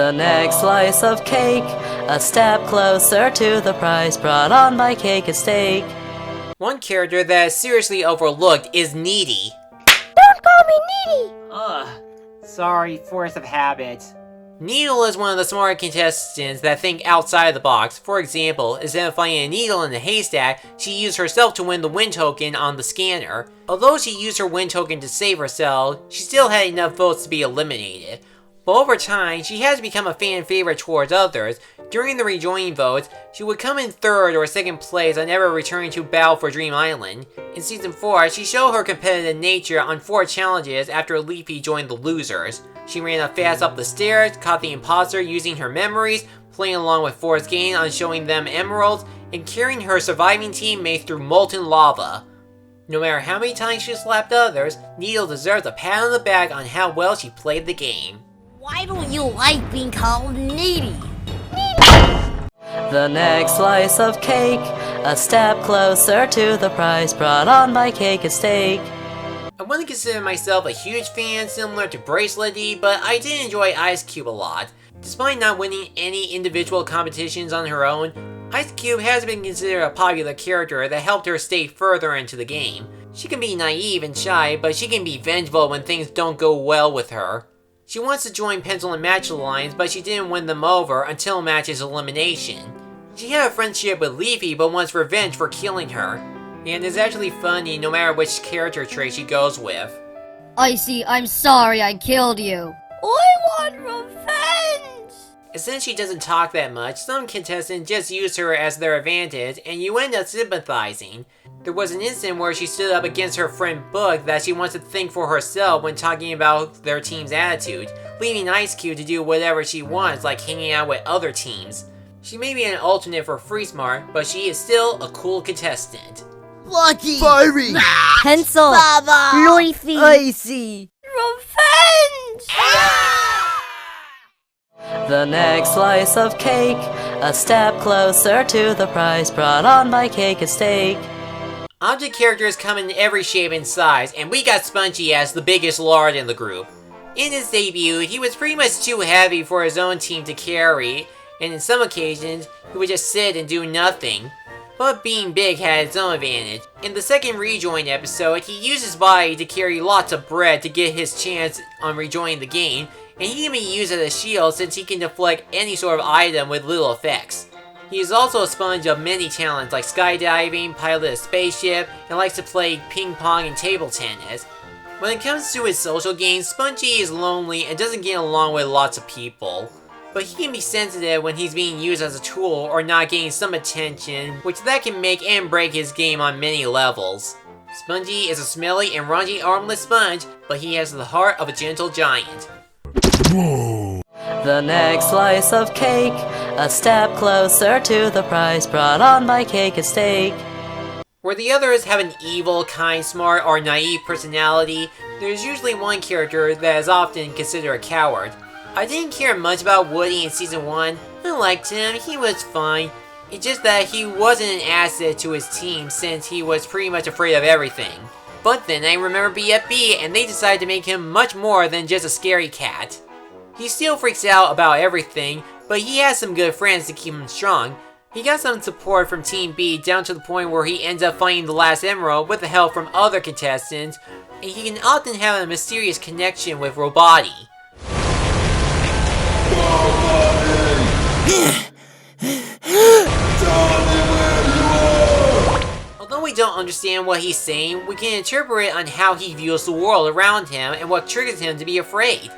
The next slice of cake, a step closer to the prize brought on by Cake and Steak. One character that is seriously overlooked is Needy. Don't call me Needy! Ugh. Sorry, force of habit. Needle is one of the smart contestants that think outside the box. For example, instead of finding a needle in a haystack, she used herself to win the win token on the scanner. Although she used her win token to save herself, she still had enough votes to be eliminated. But over time, she has become a fan favorite towards others. During the rejoining votes, she would come in 3rd or 2nd place on ever returning to battle for Dream Island. In Season 4, she showed her competitive nature on 4 challenges after Leafy joined the losers. She ran up fast up the stairs, caught the imposter using her memories, playing along with Forrest Gain on showing them emeralds, and carrying her surviving teammates through molten lava. No matter how many times she slapped others, Needle deserves a pat on the back on how well she played the game. Why don't you like being called Needy? The next slice of cake, a step closer to the prize brought on by Cake and Steak. I wouldn't consider myself a huge fan similar to Bracelety, but I did enjoy Ice Cube a lot. Despite not winning any individual competitions on her own, Ice Cube has been considered a popular character that helped her stay further into the game. She can be naive and shy, but she can be vengeful when things don't go well with her. She wants to join Pencil and Match Alliance, but she didn't win them over until Match's elimination. She had a friendship with Leafy, but wants revenge for killing her. And it's actually funny no matter which character trait she goes with. Icy, I'm sorry I killed you. I want revenge! And since she doesn't talk that much, some contestants just use her as their advantage, and you end up sympathizing. There was an incident where she stood up against her friend Book that she wants to think for herself when talking about their team's attitude, leaving Ice Cube to do whatever she wants, like hanging out with other teams. She may be an alternate for Free Smart, but she is still a cool contestant. Lucky! Fiery! Pencil! Baba! Leafy! Icy! Revenge! The next slice of cake, a step closer to the prize brought on by Cake and Steak. Object characters come in every shape and size, and we got Spongy as the biggest lard in the group. In his debut, he was pretty much too heavy for his own team to carry, and in some occasions, he would just sit and do nothing. But being big had its own advantage. In the second rejoin episode, he used his body to carry lots of bread to get his chance on rejoining the game, and he can be used as a shield since he can deflect any sort of item with little effects. He is also a sponge of many talents like skydiving, pilot a spaceship, and likes to play ping pong and table tennis. When it comes to his social games, Spongy is lonely and doesn't get along with lots of people. But he can be sensitive when he's being used as a tool or not getting some attention, which that can make and break his game on many levels. Spongy is a smelly and raunchy armless sponge, but he has the heart of a gentle giant. Whoa! The next slice of cake, a step closer to the prize brought on by Cake and Steak. Where the others have an evil, kind, smart, or naive personality, there's usually one character that is often considered a coward. I didn't care much about Woody in Season 1. I liked him, he was fine. It's just that he wasn't an asset to his team since he was pretty much afraid of everything. But then I remember BFB and they decided to make him much more than just a scary cat. He still freaks out about everything, but he has some good friends to keep him strong. He got some support from Team B down to the point where he ends up finding the last emerald with the help from other contestants, and he can often have a mysterious connection with Roboti. Although we don't understand what he's saying, we can interpret it on how he views the world around him and what triggers him to be afraid.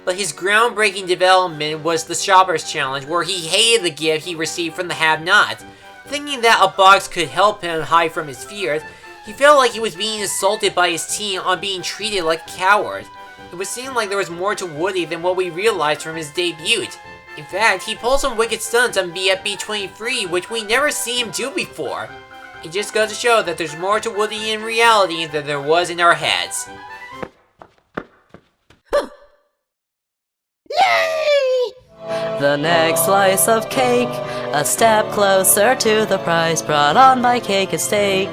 But his groundbreaking development was the Shopper's Challenge, where he hated the gift he received from the have-nots. Thinking that a box could help him hide from his fears, he felt like he was being insulted by his team on being treated like a coward. It would seem like there was more to Woody than what we realized from his debut. In fact, he pulled some wicked stunts on BFB 23, which we never seen him do before. It just goes to show that there's more to Woody in reality than there was in our heads. The next slice of cake, a step closer to the prize brought on by Cake and Steak.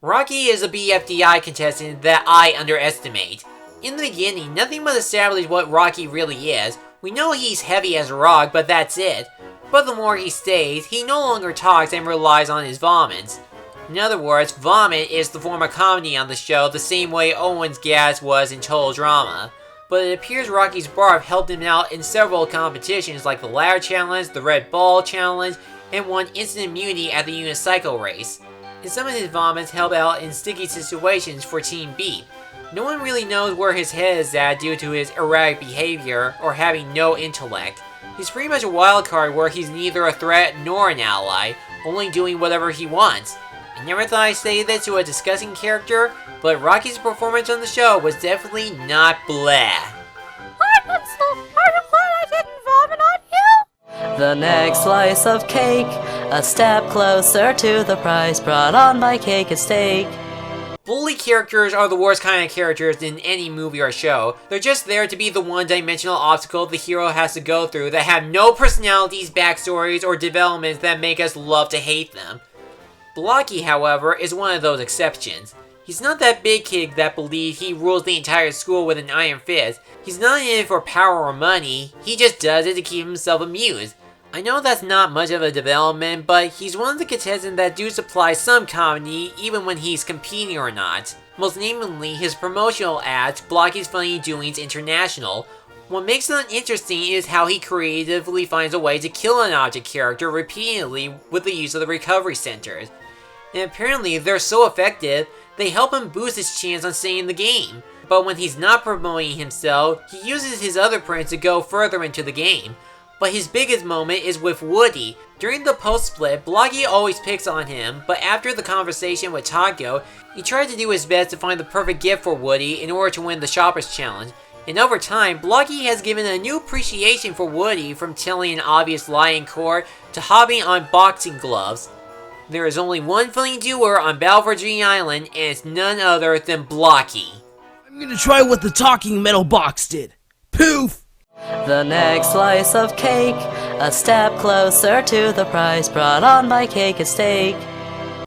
Rocky is a BFDI contestant that I underestimate. In the beginning, nothing but established what Rocky really is. We know he's heavy as a rock, but that's it. But the more he stays, he no longer talks and relies on his vomits. In other words, vomit is the form of comedy on the show the same way Owen's gas was in Total Drama. But it appears Rocky's barf helped him out in several competitions like the Ladder Challenge, the Red Ball Challenge, and won instant immunity at the unicycle race. And some of his vomits help out in sticky situations for Team Beep. No one really knows where his head is at due to his erratic behavior or having no intellect. He's pretty much a wild card where he's neither a threat nor an ally, only doing whatever he wants. I never thought I'd say this to a discussing character, but Rocky's performance on the show was definitely not blah. Hi, Pencil. Are you glad I didn't vomit on you? The next slice of cake, a step closer to the prize brought on by Cake and Steak. Bully characters are the worst kind of characters in any movie or show. They're just there to be the one-dimensional obstacle the hero has to go through that have no personalities, backstories, or developments that make us love to hate them. Blocky, however, is one of those exceptions. He's not that big kid that believes he rules the entire school with an iron fist. He's not in it for power or money, he just does it to keep himself amused. I know that's not much of a development, but he's one of the contestants that do supply some comedy even when he's competing or not. Most namely his promotional ads, Blocky's Funny Doings International. What makes them interesting is how he creatively finds a way to kill an object character repeatedly with the use of the recovery centers. And apparently they're so effective, they help him boost his chance on staying in the game. But when he's not promoting himself, he uses his other prints to go further into the game. But his biggest moment is with Woody. During the post-split, Blocky always picks on him, but after the conversation with Taco, he tried to do his best to find the perfect gift for Woody in order to win the Shoppers Challenge. And over time, Blocky has given a new appreciation for Woody, from telling an obvious lie in court to hobbying on boxing gloves. There is only one funny doer on Battle for Dream Island, and it's none other than Blocky. I'm gonna try what the talking metal box did. Poof! The next slice of cake, a step closer to the prize brought on by Cake and Steak.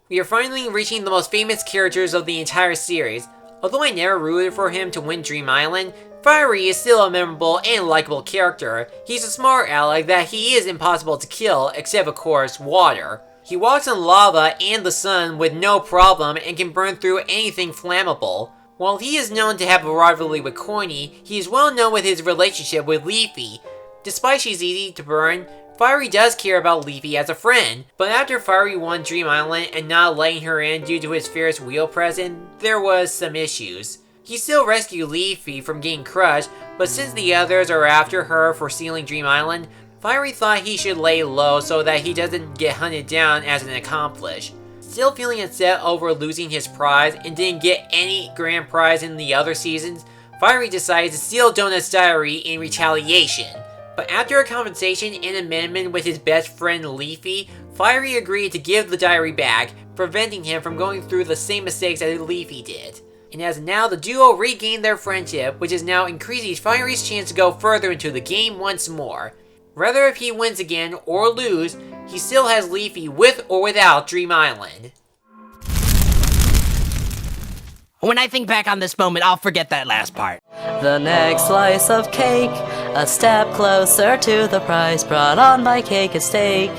We are finally reaching the most famous characters of the entire series. Although I never rooted for him to win Dream Island, Fiery is still a memorable and likable character. He's a smart ally that he is impossible to kill, except of course, water. He walks on lava and the sun with no problem and can burn through anything flammable. While he is known to have a rivalry with Coiny, he is well known with his relationship with Leafy. Despite she's easy to burn, Fiery does care about Leafy as a friend, but after Fiery won Dream Island and not letting her in due to his Ferris wheel present, there was some issues. He still rescued Leafy from getting crushed, but since the others are after her for stealing Dream Island, Fiery thought he should lay low so that he doesn't get hunted down as an accomplice. Still feeling upset over losing his prize and didn't get any grand prize in the other seasons, Fiery decides to steal Donut's diary in retaliation. But after a conversation and amendment with his best friend Leafy, Fiery agreed to give the diary back, preventing him from going through the same mistakes as Leafy did. And as now the duo regained their friendship, which is now increasing Fiery's chance to go further into the game once more. Whether if he wins again or lose, he still has Leafy with or without Dream Island. When I think back on this moment, I'll forget that last part. The next slice of cake, a step closer to the prize brought on by Cake and Steak.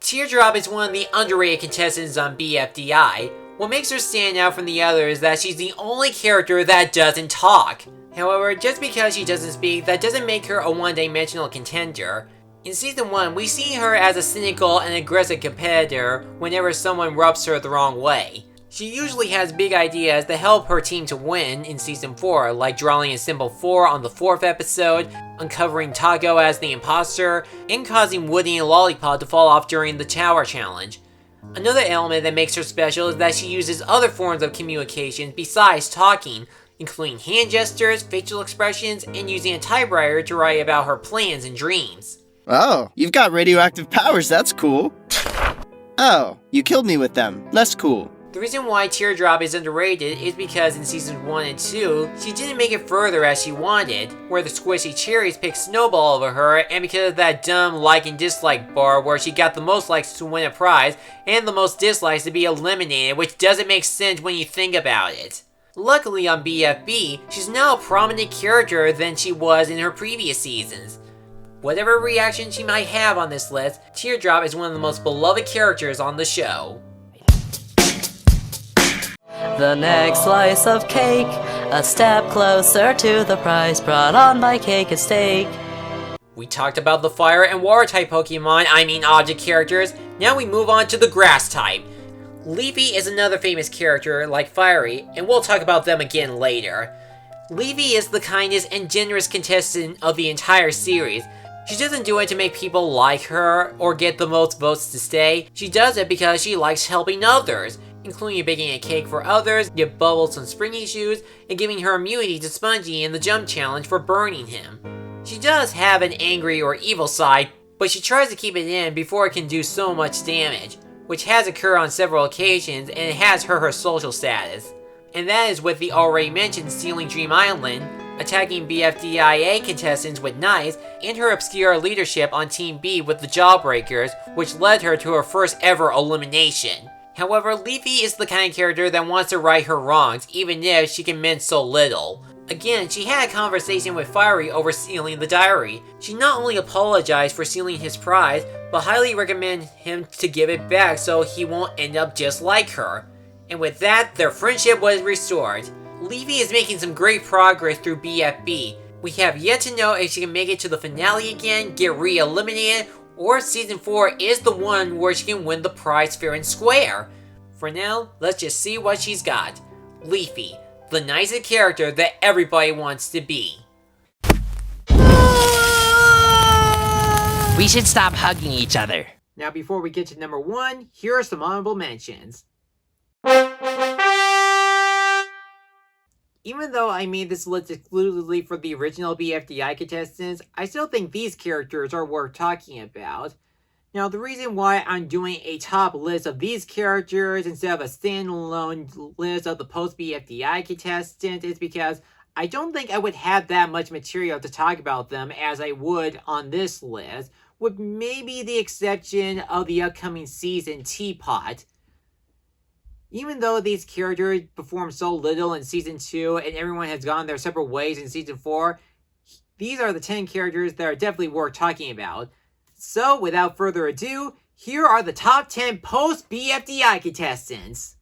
Teardrop is one of the underrated contestants on BFDI. What makes her stand out from the others is that she's the only character that doesn't talk. However, just because she doesn't speak, that doesn't make her a one-dimensional contender. In Season 1, we see her as a cynical and aggressive competitor whenever someone rubs her the wrong way. She usually has big ideas that help her team to win in Season 4, like drawing a symbol 4 on the 4th episode, uncovering Taco as the imposter, and causing Woody and Lollipop to fall off during the Tower Challenge. Another element that makes her special is that she uses other forms of communication besides talking, including hand gestures, facial expressions, and using a typewriter to write about her plans and dreams. Oh, you've got radioactive powers, that's cool. Oh, you killed me with them, less cool. The reason why Teardrop is underrated is because in Seasons 1 and 2, she didn't make it further as she wanted, where the squishy cherries picked Snowball over her, and because of that dumb like and dislike bar where she got the most likes to win a prize, and the most dislikes to be eliminated, which doesn't make sense when you think about it. Luckily on BFB, she's now a prominent character than she was in her previous seasons. Whatever reaction she might have on this list, Teardrop is one of the most beloved characters on the show. The next slice of cake, a step closer to the prize brought on by Cake and Steak. We talked about the fire and water type Pokemon, object characters. Now we move on to the grass type. Leafy is another famous character like Fiery, and we'll talk about them again later. Leafy is the kindest and generous contestant of the entire series. She doesn't do it to make people like her or get the most votes to stay. She does it because she likes helping others, including baking a cake for others, give Bubbles some springy shoes, and giving her immunity to Spongy in the jump challenge for burning him. She does have an angry or evil side, but she tries to keep it in before it can do so much damage, which has occurred on several occasions, and it has hurt her social status. And that is with the already mentioned stealing Dream Island, attacking BFDIA contestants with knives, and her obscure leadership on Team B with the Jawbreakers, which led her to her first ever elimination. However, Leafy is the kind of character that wants to right her wrongs, even if she can mend so little. Again, she had a conversation with Fiery over stealing the diary. She not only apologized for stealing his prize, but highly recommended him to give it back so he won't end up just like her. And with that, their friendship was restored. Leafy is making some great progress through BFB. We have yet to know if she can make it to the finale again, get re-eliminated, or Season 4 is the one where she can win the prize fair and square. For now, let's just see what she's got. Leafy, the nicest character that everybody wants to be. We should stop hugging each other. Now before we get to number 1, here are some honorable mentions. Even though I made this list exclusively for the original BFDI contestants, I still think these characters are worth talking about. Now, the reason why I'm doing a top list of these characters instead of a standalone list of the post-BFDI contestants is because I don't think I would have that much material to talk about them as I would on this list, with maybe the exception of the upcoming season Teapot. Even though these characters perform so little in Season 2 and everyone has gone their separate ways in Season 4, these are the 10 characters that are definitely worth talking about. So, without further ado, here are the top 10 post-BFDI contestants.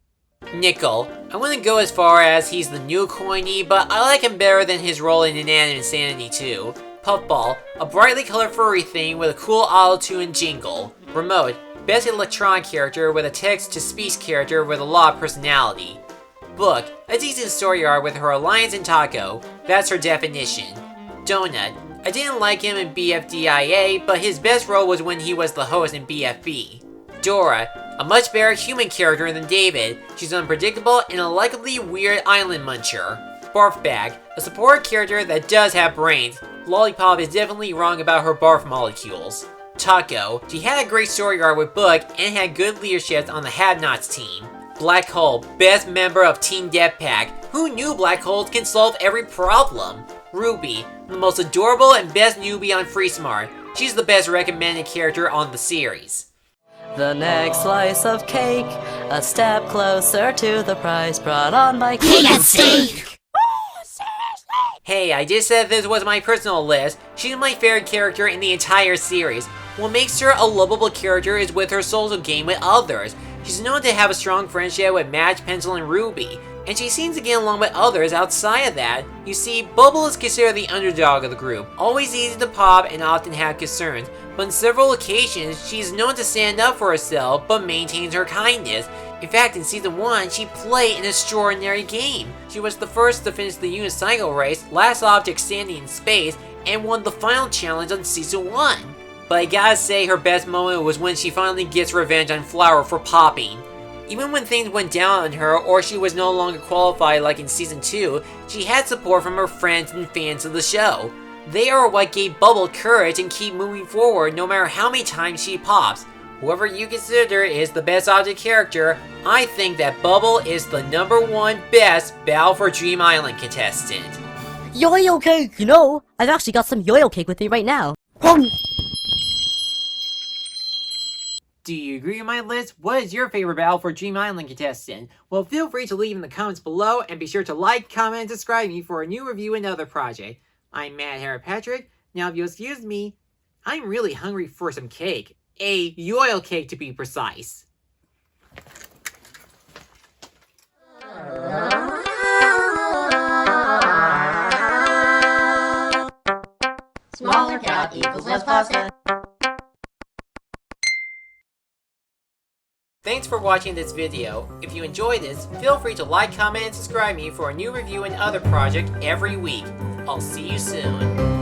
Nickel. I wouldn't go as far as he's the new Coiny, but I like him better than his role in Inanimate Insanity 2. Puffball, a brightly colored furry thing with a cool auto-tune jingle. Remote, best electronic character with a text-to-speech character with a lot of personality. Book, a decent story arc with her alliance and Taco. That's her definition. Donut, I didn't like him in BFDIA, but his best role was when he was the host in BFB. Dora, a much better human character than David. She's unpredictable and a likably weird island muncher. Barfbag, a support character that does have brains. Lollipop is definitely wrong about her barf molecules. Taco, she had a great story arc with Book and had good leadership on the Have-Nots team. Black Hole, best member of Team Deathpack. Who knew black holes can solve every problem? Ruby, the most adorable and best newbie on FreeSmart. She's the best recommended character on the series. The next slice of cake, a step closer to the prize brought on by Cake and Steak. Hey, I just said this was my personal list. She's my favorite character in the entire series. What makes her a lovable character is with her social game with others. She's known to have a strong friendship with Match, Pencil, and Ruby, and she seems to get along with others outside of that. You see, Bubble is considered the underdog of the group, always easy to pop and often have concerns, but on several occasions, she is known to stand up for herself but maintains her kindness. In fact, in Season 1, she played an extraordinary game. She was the first to finish the unicycle race, last object standing in space, and won the final challenge on Season 1. But I gotta say her best moment was when she finally gets revenge on Flower for popping. Even when things went down on her or she was no longer qualified like in Season 2, she had support from her friends and fans of the show. They are what gave Bubble courage and keep moving forward no matter how many times she pops. Whoever you consider is the best object character, I think that Bubble is the #1 best Battle for Dream Island contestant. Yo-yo cake! You know, I've actually got some yo-yo cake with me right now. Do you agree with my list? What is your favorite Battle for Dream Island contestant? Well, feel free to leave in the comments below, and be sure to like, comment, and subscribe me for a new review and other project. I'm Mad Hair Patrick. Now, if you'll excuse me, I'm really hungry for some cake. A yoil cake to be precise. Smaller cat equals less pasta. Thanks for watching this video. If you enjoyed this, feel free to like, comment, and subscribe me for a new review and other project every week. I'll see you soon.